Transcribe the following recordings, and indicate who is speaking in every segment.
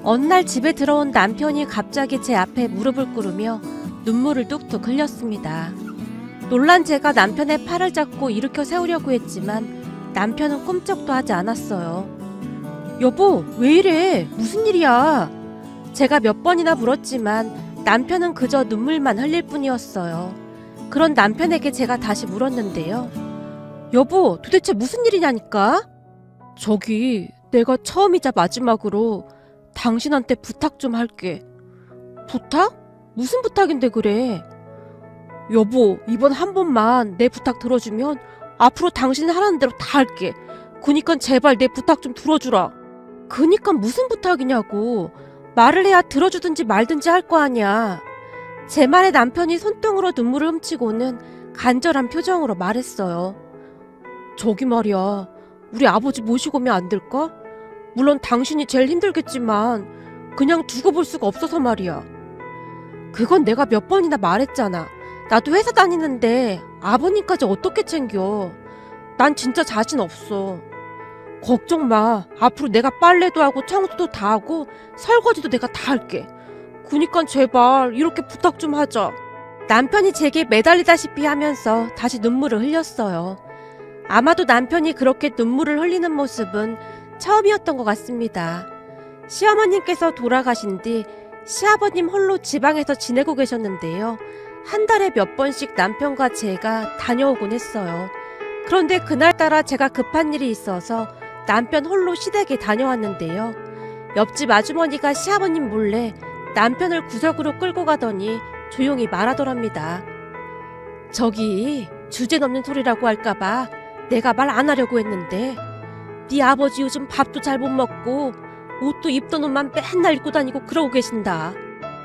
Speaker 1: 어느 날 집에 들어온 남편이 갑자기 제 앞에 무릎을 꿇으며 눈물을 뚝뚝 흘렸습니다. 놀란 제가 남편의 팔을 잡고 일으켜 세우려고 했지만 남편은 꼼짝도 하지 않았어요. 여보, 왜 이래? 무슨 일이야? 제가 몇 번이나 물었지만 남편은 그저 눈물만 흘릴 뿐이었어요. 그런 남편에게 제가 다시 물었는데요. 여보, 도대체 무슨 일이냐니까? 저기, 내가 처음이자 마지막으로 당신한테 부탁 좀 할게. 부탁? 무슨 부탁인데 그래? 여보, 이번 한 번만 내 부탁 들어주면 앞으로 당신이 하라는 대로 다 할게. 그니까 제발 내 부탁 좀 들어주라. 그니까 무슨 부탁이냐고. 말을 해야 들어주든지 말든지 할 거 아니야. 제 말에 남편이 손등으로 눈물을 훔치고는 간절한 표정으로 말했어요. 저기 말이야, 우리 아버지 모시고 오면 안 될까? 물론 당신이 제일 힘들겠지만 그냥 두고 볼 수가 없어서 말이야. 그건 내가 몇 번이나 말했잖아. 나도 회사 다니는데 아버님까지 어떻게 챙겨. 난 진짜 자신 없어. 걱정 마. 앞으로 내가 빨래도 하고 청소도 다 하고 설거지도 내가 다 할게. 그니까 제발 이렇게 부탁 좀 하자. 남편이 제게 매달리다시피 하면서 다시 눈물을 흘렸어요. 아마도 남편이 그렇게 눈물을 흘리는 모습은 처음이었던 것 같습니다. 시어머님께서 돌아가신 뒤 시아버님 홀로 지방에서 지내고 계셨는데요. 한 달에 몇 번씩 남편과 제가 다녀오곤 했어요. 그런데 그날따라 제가 급한 일이 있어서 남편 홀로 시댁에 다녀왔는데요. 옆집 아주머니가 시아버님 몰래 남편을 구석으로 끌고 가더니 조용히 말하더랍니다. 저기, 주제넘는 소리라고 할까봐 내가 말 안 하려고 했는데 네 아버지 요즘 밥도 잘 못 먹고 옷도 입던 옷만 맨날 입고 다니고 그러고 계신다.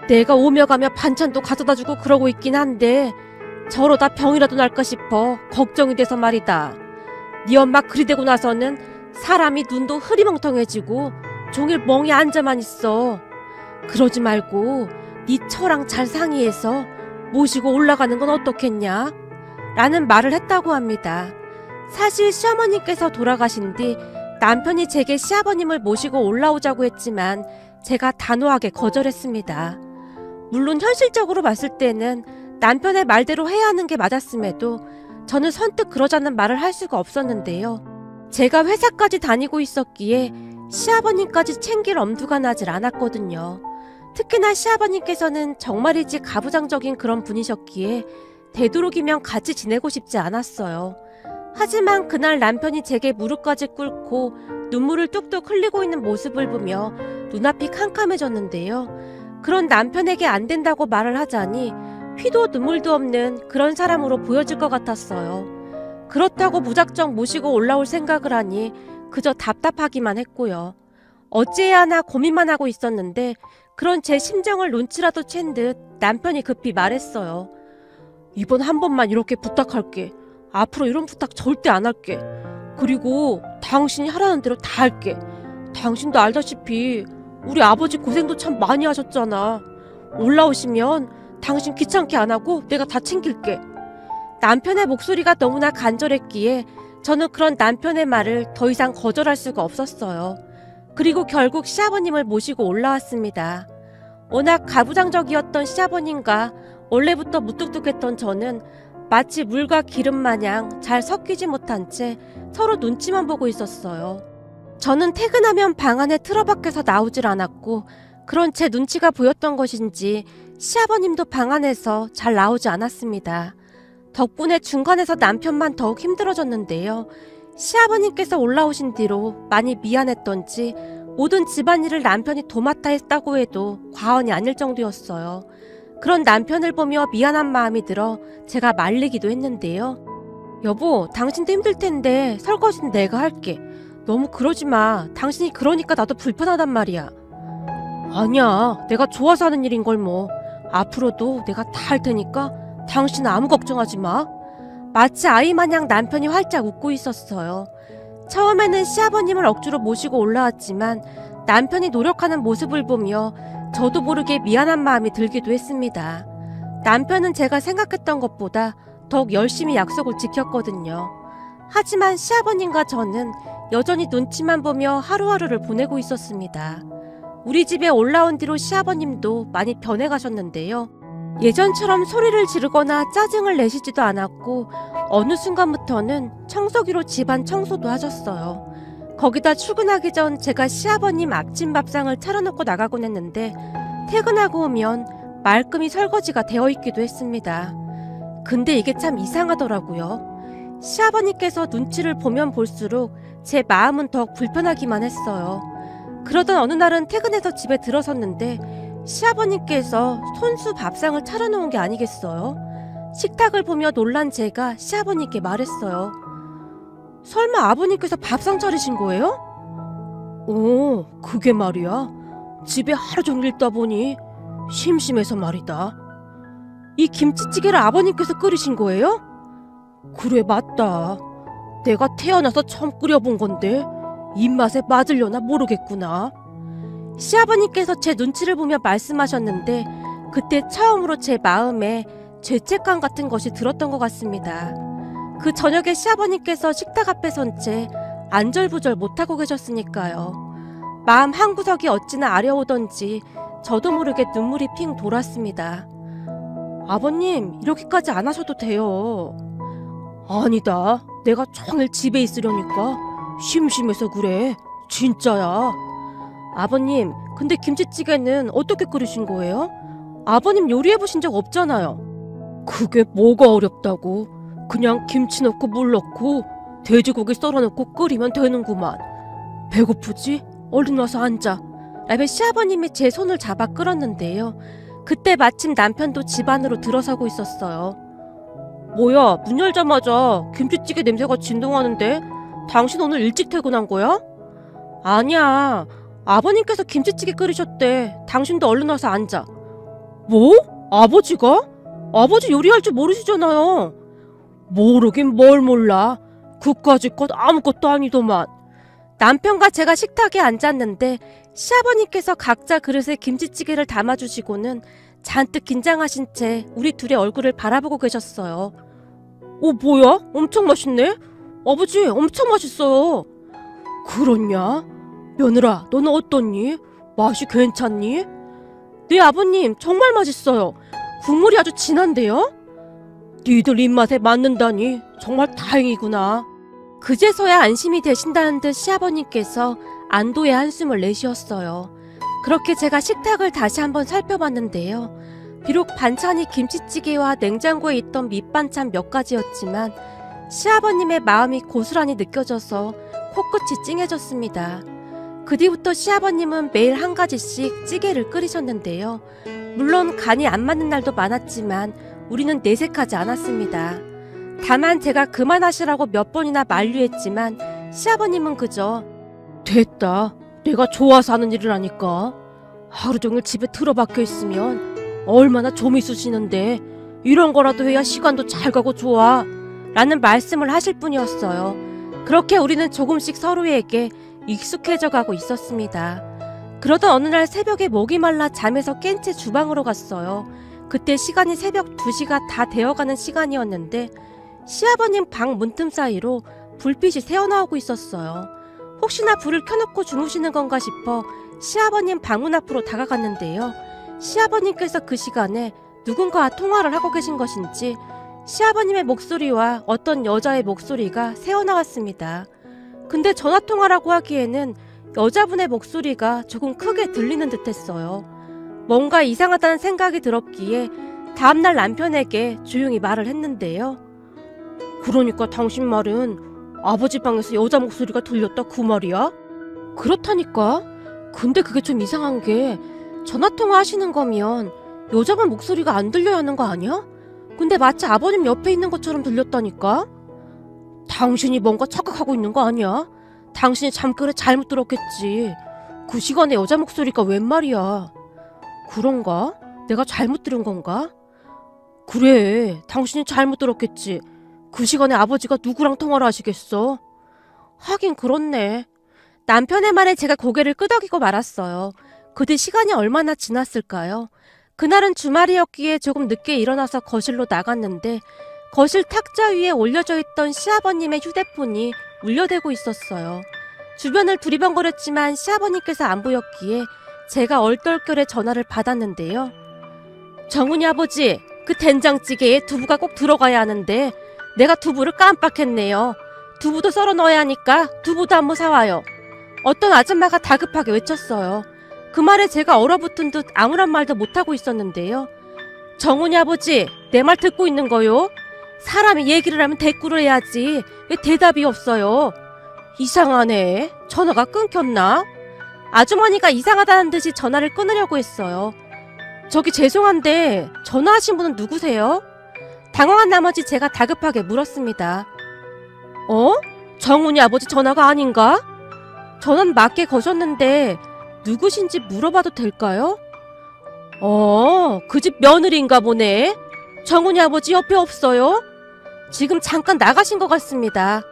Speaker 1: 내가 오며 가며 반찬도 가져다 주고 그러고 있긴 한데 저러다 병이라도 날까 싶어 걱정이 돼서 말이다. 네 엄마 그리 되고 나서는 사람이 눈도 흐리멍텅해지고 종일 멍에 앉아만 있어. 그러지 말고 네 처랑 잘 상의해서 모시고 올라가는 건 어떻겠냐? 라는 말을 했다고 합니다. 사실 시어머님께서 돌아가신 뒤 남편이 제게 시아버님을 모시고 올라오자고 했지만 제가 단호하게 거절했습니다. 물론 현실적으로 봤을 때는 남편의 말대로 해야 하는 게 맞았음에도 저는 선뜻 그러자는 말을 할 수가 없었는데요. 제가 회사까지 다니고 있었기에 시아버님까지 챙길 엄두가 나질 않았거든요. 특히나 시아버님께서는 정말이지 가부장적인 그런 분이셨기에 되도록이면 같이 지내고 싶지 않았어요. 하지만 그날 남편이 제게 무릎까지 꿇고 눈물을 뚝뚝 흘리고 있는 모습을 보며 눈앞이 캄캄해졌는데요. 그런 남편에게 안 된다고 말을 하자니 피도 눈물도 없는 그런 사람으로 보여질 것 같았어요. 그렇다고 무작정 모시고 올라올 생각을 하니 그저 답답하기만 했고요. 어찌해야 하나 고민만 하고 있었는데 그런 제 심정을 눈치라도 챈 듯 남편이 급히 말했어요. 이번 한 번만 이렇게 부탁할게. 앞으로 이런 부탁 절대 안 할게. 그리고 당신이 하라는 대로 다 할게. 당신도 알다시피 우리 아버지 고생도 참 많이 하셨잖아. 올라오시면 당신 귀찮게 안 하고 내가 다 챙길게. 남편의 목소리가 너무나 간절했기에 저는 그런 남편의 말을 더 이상 거절할 수가 없었어요. 그리고 결국 시아버님을 모시고 올라왔습니다. 워낙 가부장적이었던 시아버님과 원래부터 무뚝뚝했던 저는 마치 물과 기름 마냥 잘 섞이지 못한 채 서로 눈치만 보고 있었어요. 저는 퇴근하면 방 안에 틀어박혀서 나오질 않았고 그런 제 눈치가 보였던 것인지 시아버님도 방 안에서 잘 나오지 않았습니다. 덕분에 중간에서 남편만 더욱 힘들어졌는데요. 시아버님께서 올라오신 뒤로 많이 미안했던지 모든 집안일을 남편이 도맡아 했다고 해도 과언이 아닐 정도였어요. 그런 남편을 보며 미안한 마음이 들어 제가 말리기도 했는데요. 여보, 당신도 힘들 텐데 설거지는 내가 할게. 너무 그러지 마. 당신이 그러니까 나도 불편하단 말이야. 아니야, 내가 좋아서 하는 일인 걸 뭐. 앞으로도 내가 다 할 테니까 당신은 아무 걱정하지 마. 마치 아이 마냥 남편이 활짝 웃고 있었어요. 처음에는 시아버님을 억지로 모시고 올라왔지만 남편이 노력하는 모습을 보며 저도 모르게 미안한 마음이 들기도 했습니다. 남편은 제가 생각했던 것보다 더욱 열심히 약속을 지켰거든요. 하지만 시아버님과 저는 여전히 눈치만 보며 하루하루를 보내고 있었습니다. 우리 집에 올라온 뒤로 시아버님도 많이 변해가셨는데요. 예전처럼 소리를 지르거나 짜증을 내시지도 않았고 어느 순간부터는 청소기로 집안 청소도 하셨어요. 거기다 출근하기 전 제가 시아버님 아침 밥상을 차려놓고 나가곤 했는데 퇴근하고 오면 말끔히 설거지가 되어 있기도 했습니다. 근데 이게 참 이상하더라고요. 시아버님께서 눈치를 보면 볼수록 제 마음은 더 불편하기만 했어요. 그러던 어느 날은 퇴근해서 집에 들어섰는데 시아버님께서 손수 밥상을 차려놓은 게 아니겠어요? 식탁을 보며 놀란 제가 시아버님께 말했어요. 설마 아버님께서 밥상 차리신 거예요? 그게 말이야. 집에 하루 종일 있다 보니 심심해서 말이다. 이 김치찌개를 아버님께서 끓이신 거예요? 그래, 맞다. 내가 태어나서 처음 끓여본 건데 입맛에 맞으려나 모르겠구나. 시아버님께서 제 눈치를 보며 말씀하셨는데 그때 처음으로 제 마음에 죄책감 같은 것이 들었던 것 같습니다. 그 저녁에 시아버님께서 식탁 앞에 선 채 안절부절 못하고 계셨으니까요. 마음 한구석이 어찌나 아려오던지 저도 모르게 눈물이 핑 돌았습니다. 아버님, 이렇게까지 안 하셔도 돼요. 아니다. 내가 종일 집에 있으려니까 심심해서 그래. 진짜야. 아버님, 근데 김치찌개는 어떻게 끓이신 거예요? 아버님 요리해보신 적 없잖아요. 그게 뭐가 어렵다고. 그냥 김치 넣고 물 넣고 돼지고기 썰어놓고 끓이면 되는구만. 배고프지? 얼른 와서 앉아. 라며 시아버님이 제 손을 잡아 끌었는데요. 그때 마침 남편도 집 안으로 들어서고 있었어요. 뭐야, 문 열자마자 김치찌개 냄새가 진동하는데? 당신 오늘 일찍 퇴근한 거야? 아니야. 아버님께서 김치찌개 끓이셨대. 당신도 얼른 와서 앉아. 뭐? 아버지가? 아버지 요리할 줄 모르시잖아요. 모르긴 뭘 몰라. 그까짓 것 아무것도 아니더만. 남편과 제가 식탁에 앉았는데 시아버님께서 각자 그릇에 김치찌개를 담아주시고는 잔뜩 긴장하신 채 우리 둘의 얼굴을 바라보고 계셨어요. 뭐야? 엄청 맛있네? 아버지, 엄청 맛있어요. 그렇냐? 며느라, 너는 어떻니? 맛이 괜찮니? 네, 아버님, 정말 맛있어요. 국물이 아주 진한데요? 니들 입맛에 맞는다니 정말 다행이구나. 그제서야 안심이 되신다는 듯 시아버님께서 안도의 한숨을 내쉬었어요. 그렇게 제가 식탁을 다시 한번 살펴봤는데요. 비록 반찬이 김치찌개와 냉장고에 있던 밑반찬 몇 가지였지만 시아버님의 마음이 고스란히 느껴져서 코끝이 찡해졌습니다. 그 뒤부터 시아버님은 매일 한 가지씩 찌개를 끓이셨는데요. 물론 간이 안 맞는 날도 많았지만 우리는 내색하지 않았습니다. 다만 제가 그만하시라고 몇 번이나 만류했지만 시아버님은 그저 됐다. 내가 좋아서 하는 일을 하니까. 하루 종일 집에 틀어박혀 있으면 얼마나 좀 있으시는데 이런 거라도 해야 시간도 잘 가고 좋아. 라는 말씀을 하실 뿐이었어요. 그렇게 우리는 조금씩 서로에게 익숙해져 가고 있었습니다. 그러던 어느 날 새벽에 목이 말라 잠에서 깬 채 주방으로 갔어요. 그때 시간이 새벽 2시가 다 되어가는 시간이었는데 시아버님 방 문틈 사이로 불빛이 새어나오고 있었어요. 혹시나 불을 켜놓고 주무시는 건가 싶어 시아버님 방문 앞으로 다가갔는데요. 시아버님께서 그 시간에 누군가와 통화를 하고 계신 것인지 시아버님의 목소리와 어떤 여자의 목소리가 새어나왔습니다. 근데 전화통화라고 하기에는 여자분의 목소리가 조금 크게 들리는 듯 했어요. 뭔가 이상하다는 생각이 들었기에 다음날 남편에게 조용히 말을 했는데요. 그러니까 당신 말은 아버지 방에서 여자 목소리가 들렸다 그 말이야? 그렇다니까. 근데 그게 좀 이상한 게 전화통화 하시는 거면 여자분 목소리가 안 들려야 하는 거 아니야? 근데 마치 아버님 옆에 있는 것처럼 들렸다니까? 당신이 뭔가 착각하고 있는 거 아니야? 당신이 잠결에 잘못 들었겠지. 그 시간에 여자 목소리가 웬 말이야. 그런가? 내가 잘못 들은 건가? 그래, 당신이 잘못 들었겠지. 그 시간에 아버지가 누구랑 통화를 하시겠어? 하긴 그렇네. 남편의 말에 제가 고개를 끄덕이고 말았어요. 그 뒤 시간이 얼마나 지났을까요? 그날은 주말이었기에 조금 늦게 일어나서 거실로 나갔는데 거실 탁자 위에 올려져 있던 시아버님의 휴대폰이 울려대고 있었어요. 주변을 두리번거렸지만 시아버님께서 안 보였기에 제가 얼떨결에 전화를 받았는데요. 정훈이 아버지, 그 된장찌개에 두부가 꼭 들어가야 하는데 내가 두부를 깜빡했네요. 두부도 썰어 넣어야 하니까 두부도 한번 사와요. 어떤 아줌마가 다급하게 외쳤어요. 그 말에 제가 얼어붙은 듯 아무런 말도 못하고 있었는데요. 정훈이 아버지, 내 말 듣고 있는 거요? 사람이 얘기를 하면 대꾸를 해야지 왜 대답이 없어요? 이상하네. 전화가 끊겼나? 아주머니가 이상하다는 듯이 전화를 끊으려고 했어요. 저기 죄송한데 전화하신 분은 누구세요? 당황한 나머지 제가 다급하게 물었습니다. 정훈이 아버지 전화가 아닌가? 전화는 맞게 거셨는데 누구신지 물어봐도 될까요? 그 집 며느리인가 보네. 정훈이 아버지 옆에 없어요? 지금 잠깐 나가신 것 같습니다.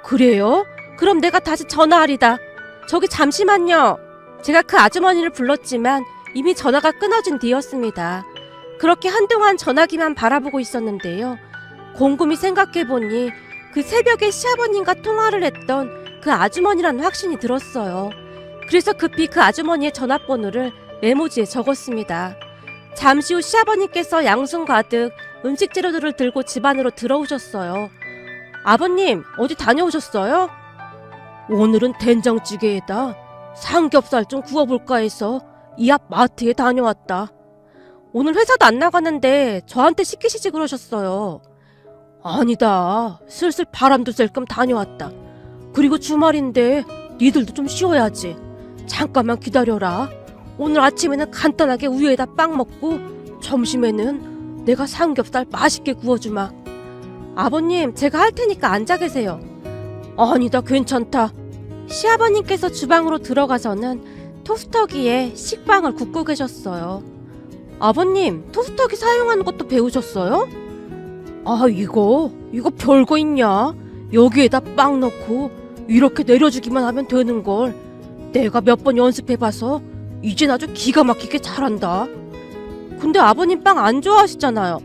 Speaker 1: 그래요? 그럼 내가 다시 전화하리다. 저기 잠시만요. 제가 그 아주머니를 불렀지만 이미 전화가 끊어진 뒤였습니다. 그렇게 한동안 전화기만 바라보고 있었는데요. 곰곰이 생각해보니 그 새벽에 시아버님과 통화를 했던 그 아주머니라는 확신이 들었어요. 그래서 급히 그 아주머니의 전화번호를 메모지에 적었습니다. 잠시 후 시아버님께서 양손 가득 음식 재료들을 들고 집 안으로 들어오셨어요. 아버님, 어디 다녀오셨어요? 오늘은 된장찌개에다 삼겹살 좀 구워볼까 해서 이 앞 마트에 다녀왔다. 오늘 회사도 안 나가는데 저한테 시키시지 그러셨어요. 아니다. 슬슬 바람도 쐴 겸 다녀왔다. 그리고 주말인데 니들도 좀 쉬어야지. 잠깐만 기다려라. 오늘 아침에는 간단하게 우유에다 빵 먹고 점심에는 내가 삼겹살 맛있게 구워주마. 아버님, 제가 할 테니까 앉아 계세요. 아니다, 괜찮다. 시아버님께서 주방으로 들어가서는 토스터기에 식빵을 굽고 계셨어요. 아버님, 토스터기 사용하는 것도 배우셨어요? 아, 이거 별거 있냐? 여기에다 빵 넣고 이렇게 내려주기만 하면 되는걸. 내가 몇 번 연습해봐서 이젠 아주 기가 막히게 잘한다. 근데 아버님 빵 안 좋아하시잖아요.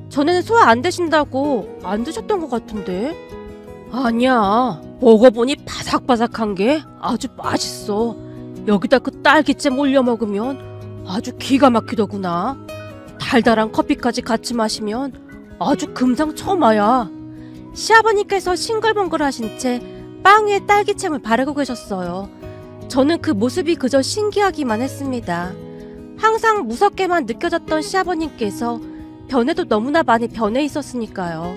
Speaker 1: 전에는 소화 안 되신다고 안 드셨던 것 같은데. 아니야, 먹어보니 바삭바삭한 게 아주 맛있어. 여기다 그 딸기잼 올려 먹으면 아주 기가 막히더구나. 달달한 커피까지 같이 마시면 아주 금상첨화야. 시아버님께서 싱글벙글 하신 채 빵 위에 딸기잼을 바르고 계셨어요. 저는 그 모습이 그저 신기하기만 했습니다. 항상 무섭게만 느껴졌던 시아버님께서 변해도 너무나 많이 변해 있었으니까요.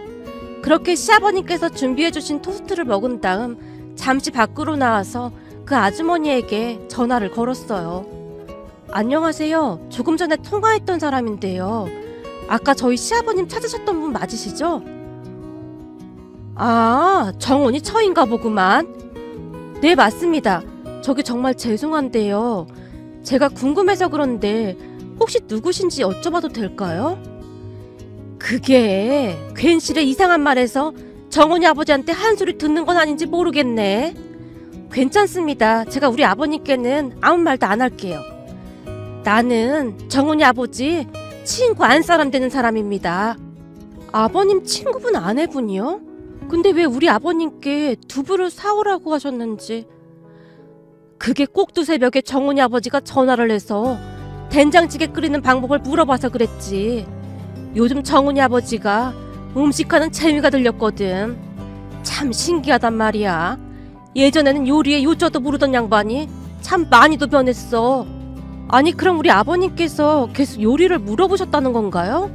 Speaker 1: 그렇게 시아버님께서 준비해주신 토스트를 먹은 다음 잠시 밖으로 나와서 그 아주머니에게 전화를 걸었어요. 안녕하세요. 조금 전에 통화했던 사람인데요. 아까 저희 시아버님 찾으셨던 분 맞으시죠? 아, 정훈이 처인가 보구만. 네, 맞습니다. 저기 정말 죄송한데요. 제가 궁금해서 그런데 혹시 누구신지 여쭤봐도 될까요? 그게 괜시레 이상한 말해서 정훈이 아버지한테 한 소리 듣는 건 아닌지 모르겠네. 괜찮습니다. 제가 우리 아버님께는 아무 말도 안 할게요. 나는 정훈이 아버지 친구 안 사람 되는 사람입니다. 아버님 친구분 아내분이요? 근데 왜 우리 아버님께 두부를 사오라고 하셨는지. 그게 꼭두 새벽에 정훈이 아버지가 전화를 해서 된장찌개 끓이는 방법을 물어봐서 그랬지. 요즘 정훈이 아버지가 음식하는 재미가 들렸거든. 참 신기하단 말이야. 예전에는 요리에 요자도 모르던 양반이 참 많이도 변했어. 아니, 그럼 우리 아버님께서 계속 요리를 물어보셨다는 건가요?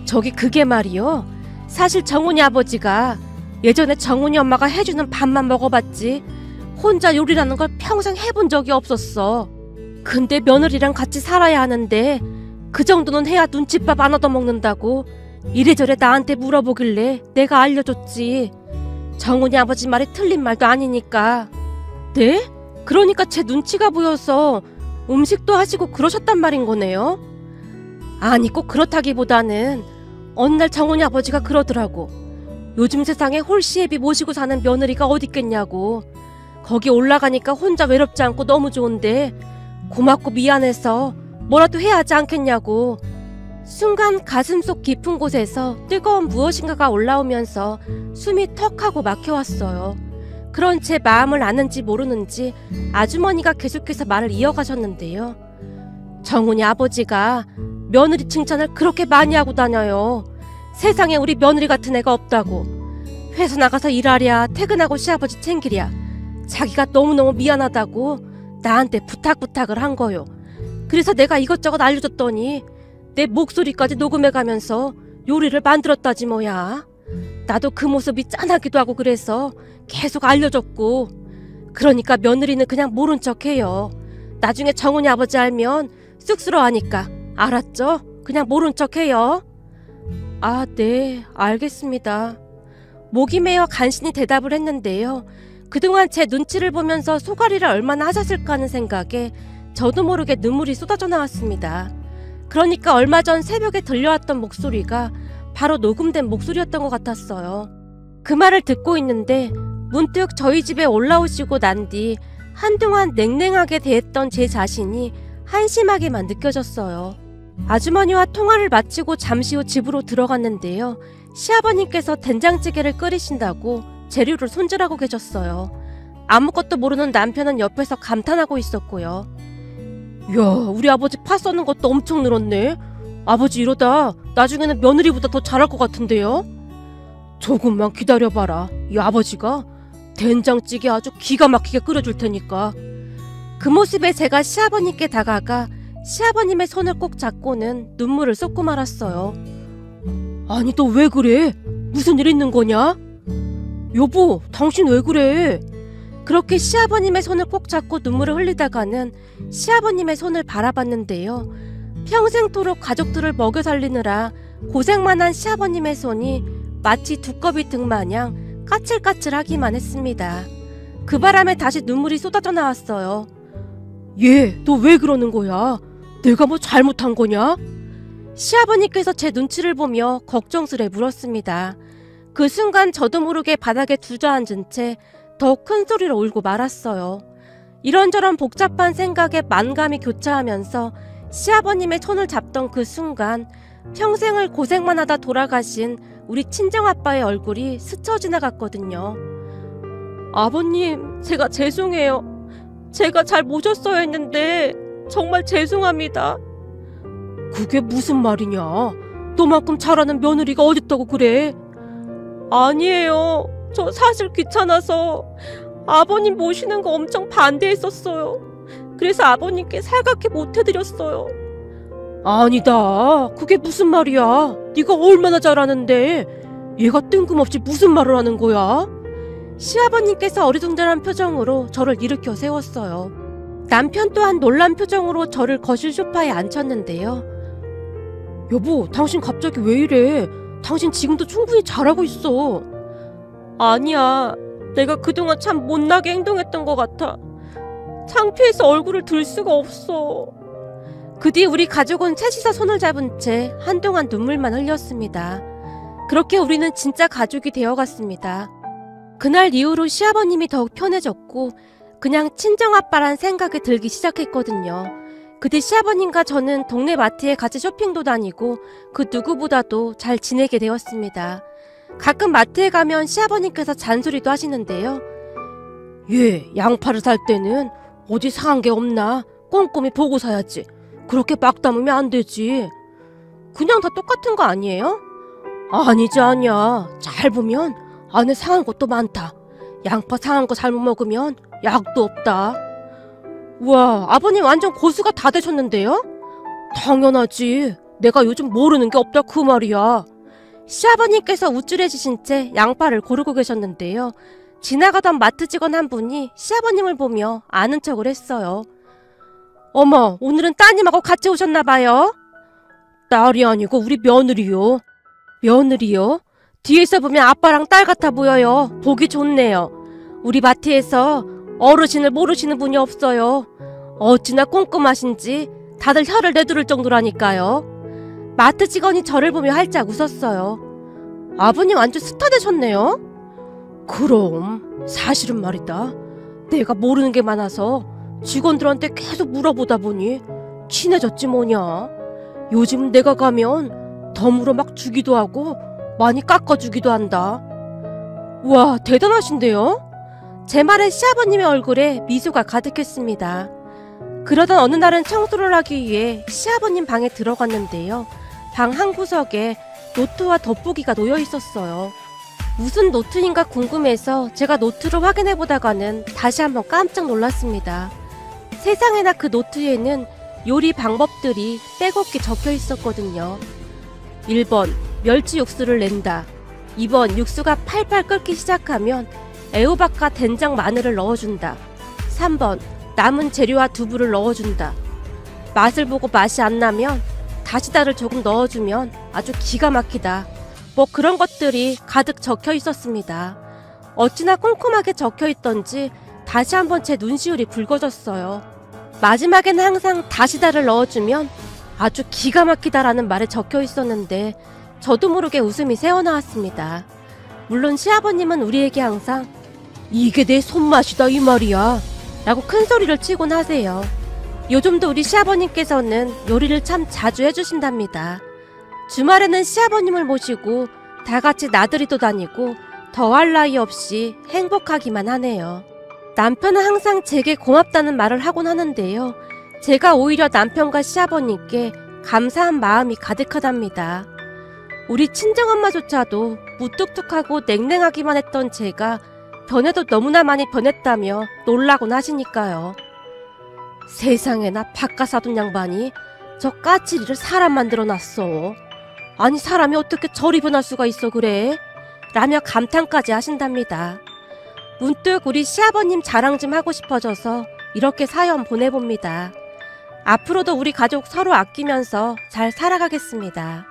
Speaker 1: 저기 그게 말이요. 사실 정훈이 아버지가 예전에 정훈이 엄마가 해주는 밥만 먹어봤지 혼자 요리라는 걸 평생 해본 적이 없었어. 근데 며느리랑 같이 살아야 하는데 그 정도는 해야 눈칫밥 안 얻어먹는다고 이래저래 나한테 물어보길래 내가 알려줬지. 정훈이 아버지 말이 틀린 말도 아니니까. 네? 그러니까 제 눈치가 보여서 음식도 하시고 그러셨단 말인 거네요? 아니, 꼭 그렇다기보다는 어느 날 정훈이 아버지가 그러더라고. 요즘 세상에 홀씨애비 모시고 사는 며느리가 어딨겠냐고. 거기 올라가니까 혼자 외롭지 않고 너무 좋은데 고맙고 미안해서 뭐라도 해야 하지 않겠냐고. 순간 가슴속 깊은 곳에서 뜨거운 무엇인가가 올라오면서 숨이 턱하고 막혀왔어요. 그런 제 마음을 아는지 모르는지 아주머니가 계속해서 말을 이어가셨는데요. 정훈이 아버지가 며느리 칭찬을 그렇게 많이 하고 다녀요. 세상에 우리 며느리 같은 애가 없다고. 회사 나가서 일하랴 퇴근하고 시아버지 챙기랴. 자기가 너무너무 미안하다고 나한테 부탁을 한 거요. 그래서 내가 이것저것 알려줬더니 내 목소리까지 녹음해가면서 요리를 만들었다지 뭐야. 나도 그 모습이 짠하기도 하고 그래서 계속 알려줬고. 그러니까 며느리는 그냥 모른 척해요. 나중에 정훈이 아버지 알면 쑥스러워하니까. 알았죠? 그냥 모른 척해요. 아, 네, 알겠습니다. 목이 메어 간신히 대답을 했는데요. 그동안 제 눈치를 보면서 소가리를 얼마나 하셨을까 하는 생각에 저도 모르게 눈물이 쏟아져 나왔습니다. 그러니까 얼마 전 새벽에 들려왔던 목소리가 바로 녹음된 목소리였던 것 같았어요. 그 말을 듣고 있는데 문득 저희 집에 올라오시고 난 뒤 한동안 냉랭하게 대했던 제 자신이 한심하게만 느껴졌어요. 아주머니와 통화를 마치고 잠시 후 집으로 들어갔는데요. 시아버님께서 된장찌개를 끓이신다고 재료를 손질하고 계셨어요. 아무것도 모르는 남편은 옆에서 감탄하고 있었고요. 이야, 우리 아버지 파 써는 것도 엄청 늘었네. 아버지 이러다 나중에는 며느리보다 더 잘할 것 같은데요? 조금만 기다려봐라. 이 아버지가 된장찌개 아주 기가 막히게 끓여줄 테니까. 그 모습에 제가 시아버님께 다가가 시아버님의 손을 꼭 잡고는 눈물을 쏟고 말았어요. 아니 너 왜 그래? 무슨 일 있는 거냐? 여보, 당신 왜 그래? 그렇게 시아버님의 손을 꼭 잡고 눈물을 흘리다가는 시아버님의 손을 바라봤는데요. 평생토록 가족들을 먹여 살리느라 고생만 한 시아버님의 손이 마치 두꺼비 등 마냥 까칠까칠하기만 했습니다. 그 바람에 다시 눈물이 쏟아져 나왔어요. 얘, 너 왜 그러는 거야? 내가 뭐 잘못한 거냐? 시아버님께서 제 눈치를 보며 걱정스레 물었습니다. 그 순간 저도 모르게 바닥에 주저앉은 채 더 큰 소리로 울고 말았어요. 이런저런 복잡한 생각에 만감이 교차하면서 시아버님의 손을 잡던 그 순간 평생을 고생만 하다 돌아가신 우리 친정아빠의 얼굴이 스쳐 지나갔거든요. 아버님, 제가 죄송해요. 제가 잘 모셨어야 했는데 정말 죄송합니다. 그게 무슨 말이냐? 너만큼 잘하는 며느리가 어딨다고 그래? 아니에요. 저 사실 귀찮아서 아버님 모시는 거 엄청 반대했었어요. 그래서 아버님께 살갑게 못해드렸어요. 아니다. 그게 무슨 말이야? 네가 얼마나 잘하는데 얘가 뜬금없이 무슨 말을 하는 거야? 시아버님께서 어리둥절한 표정으로 저를 일으켜 세웠어요. 남편 또한 놀란 표정으로 저를 거실 소파에 앉혔는데요. 여보, 당신 갑자기 왜 이래? 당신 지금도 충분히 잘하고 있어. 아니야. 내가 그동안 참 못나게 행동했던 것 같아. 창피해서 얼굴을 들 수가 없어. 그 뒤 우리 가족은 셋이서 손을 잡은 채 한동안 눈물만 흘렸습니다. 그렇게 우리는 진짜 가족이 되어갔습니다. 그날 이후로 시아버님이 더욱 편해졌고 그냥 친정아빠란 생각이 들기 시작했거든요. 그 뒤 시아버님과 저는 동네 마트에 같이 쇼핑도 다니고 그 누구보다도 잘 지내게 되었습니다. 가끔 마트에 가면 시아버님께서 잔소리도 하시는데요. 얘, 양파를 살 때는 어디 상한 게 없나 꼼꼼히 보고 사야지. 그렇게 막 담으면 안 되지. 그냥 다 똑같은 거 아니에요? 아니지, 아니야. 잘 보면 안에 상한 것도 많다. 양파 상한 거 잘못 먹으면 약도 없다. 우와, 아버님 완전 고수가 다 되셨는데요? 당연하지. 내가 요즘 모르는 게 없다 그 말이야. 시아버님께서 우쭐해지신 채 양파를 고르고 계셨는데요. 지나가던 마트 직원 한 분이 시아버님을 보며 아는 척을 했어요. 어머, 오늘은 따님하고 같이 오셨나봐요. 딸이 아니고 우리 며느리요. 며느리요? 뒤에서 보면 아빠랑 딸 같아 보여요. 보기 좋네요. 우리 마트에서 어르신을 모르시는 분이 없어요. 어찌나 꼼꼼하신지 다들 혀를 내두를 정도라니까요. 마트 직원이 저를 보며 활짝 웃었어요. 아버님 완전 스타 되셨네요. 그럼 사실은 말이다. 내가 모르는 게 많아서 직원들한테 계속 물어보다 보니 친해졌지 뭐냐. 요즘 내가 가면 덤으로 막 주기도 하고 많이 깎아주기도 한다. 와, 대단하신데요? 제 말에 시아버님의 얼굴에 미소가 가득했습니다. 그러던 어느 날은 청소를 하기 위해 시아버님 방에 들어갔는데요. 방 한 구석에 노트와 돋보기가 놓여 있었어요. 무슨 노트인가 궁금해서 제가 노트를 확인해보다가는 다시 한번 깜짝 놀랐습니다. 세상에나 그 노트에는 요리 방법들이 빼곡히 적혀 있었거든요. 1번 멸치 육수를 낸다. 2번 육수가 팔팔 끓기 시작하면 애호박과 된장, 마늘을 넣어준다. 3번 남은 재료와 두부를 넣어준다. 맛을 보고 맛이 안 나면 다시다를 조금 넣어주면 아주 기가 막히다. 뭐 그런 것들이 가득 적혀 있었습니다. 어찌나 꼼꼼하게 적혀 있던지 다시 한번 제 눈시울이 붉어졌어요. 마지막에는 항상 다시다를 넣어주면 아주 기가 막히다라는 말에 적혀 있었는데 저도 모르게 웃음이 새어나왔습니다. 물론 시아버님은 우리에게 항상 이게 내 손맛이다 이 말이야 라고 큰 소리를 치곤 하세요. 요즘도 우리 시아버님께서는 요리를 참 자주 해주신답니다. 주말에는 시아버님을 모시고 다같이 나들이도 다니고 더할 나위 없이 행복하기만 하네요. 남편은 항상 제게 고맙다는 말을 하곤 하는데요. 제가 오히려 남편과 시아버님께 감사한 마음이 가득하답니다. 우리 친정엄마조차도 무뚝뚝하고 냉랭하기만 했던 제가 변해도 너무나 많이 변했다며 놀라곤 하시니까요. 세상에나 바깥 사돈 양반이 저 까칠이를 사람 만들어놨어. 아니 사람이 어떻게 저리 변할 수가 있어 그래? 라며 감탄까지 하신답니다. 문득 우리 시아버님 자랑 좀 하고 싶어져서 이렇게 사연 보내봅니다. 앞으로도 우리 가족 서로 아끼면서 잘 살아가겠습니다.